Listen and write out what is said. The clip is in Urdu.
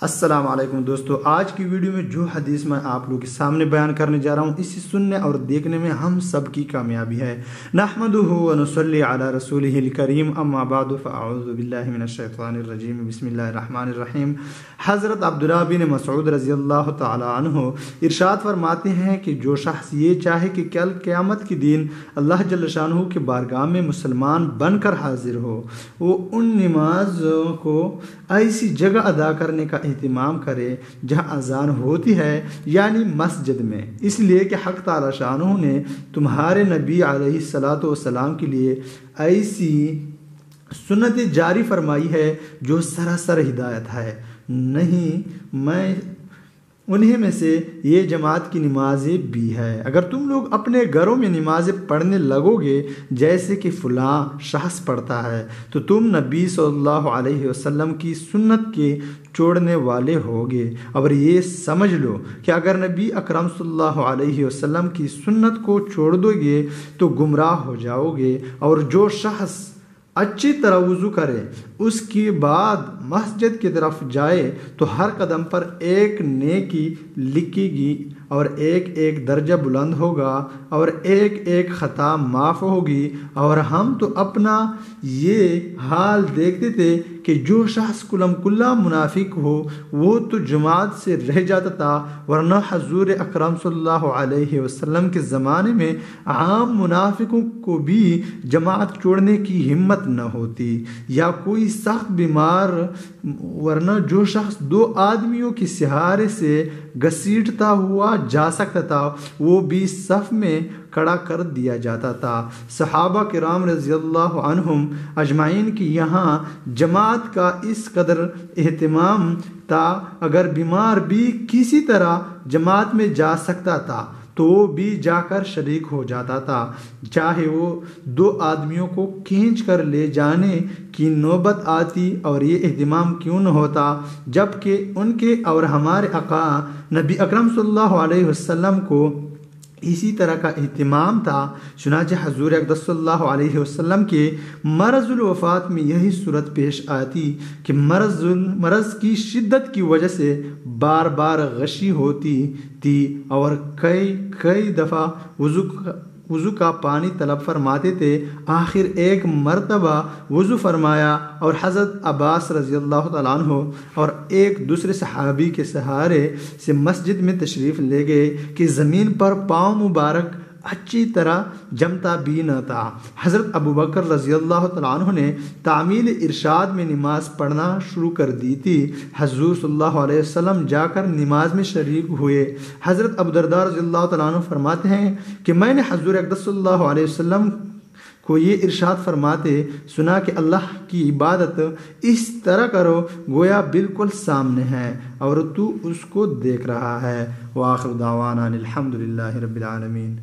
السلام علیکم دوستو، آج کی ویڈیو میں جو حدیث میں آپ لوگوں کے سامنے بیان کرنے جا رہا ہوں، اسی سننے اور دیکھنے میں ہم سب کی کامیابی ہے۔ نحمدہ ونصلی علی رسولہ الکریم، اما بعد فاعوذ باللہ من الشیطان الرجیم، بسم اللہ الرحمن الرحیم۔ حضرت عبداللہ بن مسعود رضی اللہ تعالی عنہ ارشاد فرماتے ہیں کہ جو شخص یہ چاہے کہ کل قیامت کے دن اللہ جل شانہ کے بارگاہ میں مسلمان بن کر حاضر ہو، وہ ان نمازوں کو ایسی جگہ ادا کرنے کا اہتمام کرے جہاں اذان ہوتی ہے، یعنی مسجد میں، اس لیے کہ حق تعالی شانہ نے تمہارے نبی علیہ الصلاۃ والسلام کے لیے ایسی سنت جاری فرمائی ہے جو سراسر ہدایت ہے۔ نہیں میں انہیں میں سے یہ جماعت کی نمازیں بھی ہے۔ اگر تم لوگ اپنے گھروں میں نمازیں پڑھنے لگو گے جیسے کہ فلاں شخص پڑھتا ہے، تو تم نبی صلی اللہ علیہ وسلم کی سنت کے چھوڑنے والے ہوگے۔ اور یہ سمجھ لو کہ اگر نبی اکرم صلی اللہ علیہ وسلم کی سنت کو چھوڑ دو گے تو گمراہ ہو جاؤ گے۔ اور جو شخص اچھی طرح وضو کرے، اس کے بعد مسجد کی طرف جائے تو ہر قدم پر ایک نیکی لکھی گی اور ایک ایک درجہ بلند ہوگا اور ایک ایک خطا معاف ہوگی۔ اور ہم تو اپنا یہ حال دیکھتے تھے کہ جو شخص کلم کلا منافق ہو وہ تو جماعت سے رہ جاتا تھا، ورنہ حضور اکرم صلی اللہ علیہ وسلم کے زمانے میں عام منافقوں کو بھی جماعت چھوڑنے کی ہمت نہ ہوتی، یا کوئی سخت بیمار، ورنہ جو شخص دو آدمیوں کے سہارے سے گھسیٹتا ہوا جا سکتا تھا وہ بھی صف میں کھڑا کر دیا جاتا تھا۔ صحابہ کرام رضی اللہ عنہم اجمعین کی یہاں جماعت کا اس قدر اہتمام تھا، اگر بیمار بھی کسی طرح جماعت میں جا سکتا تھا تو وہ بھی جا کر شریک ہو جاتا تھا، چاہے وہ دو آدمیوں کو کھینچ کر لے جانے کی نوبت آتی، اور یہ اہتمام کیوں نہ ہوتا جبکہ ان کے اور ہمارے آقا نبی اکرم صلی اللہ علیہ وسلم کو اسی طرح کا اہتمام تھا۔ چنانچہ حضور اقدس صلی اللہ علیہ وسلم کے مرض الوفات میں یہی صورت پیش آتی کہ مرض کی شدت کی وجہ سے بار بار غشی ہوتی تھی اور کئی دفعہ وضو کا پانی طلب فرماتے تھے۔ آخر ایک مرتبہ وضو فرمایا اور حضرت عباس رضی اللہ تعالیٰ عنہ اور ایک دوسرے صحابی کے سہارے سے مسجد میں تشریف لے گئے کہ زمین پر پاؤں مبارک اچھی طرح جمتا بھی نہ تھا۔ حضرت ابو بکر رضی اللہ تعالیٰ عنہ نے تعمیل ارشاد میں نماز پڑھنا شروع کر دی تھی۔ حضور صلی اللہ علیہ وسلم جا کر نماز میں شریک ہوئے۔ حضرت ابو درداء رضی اللہ تعالیٰ عنہ فرماتے ہیں کہ میں نے حضور اقدس صلی اللہ علیہ وسلم کو یہ ارشاد فرماتے سنا کہ اللہ کی عبادت اس طرح کرو گویا بالکل سامنے ہے اور تو اس کو دیکھ رہا ہے۔ وآخر دعوانا الحمدللہ رب العالمین۔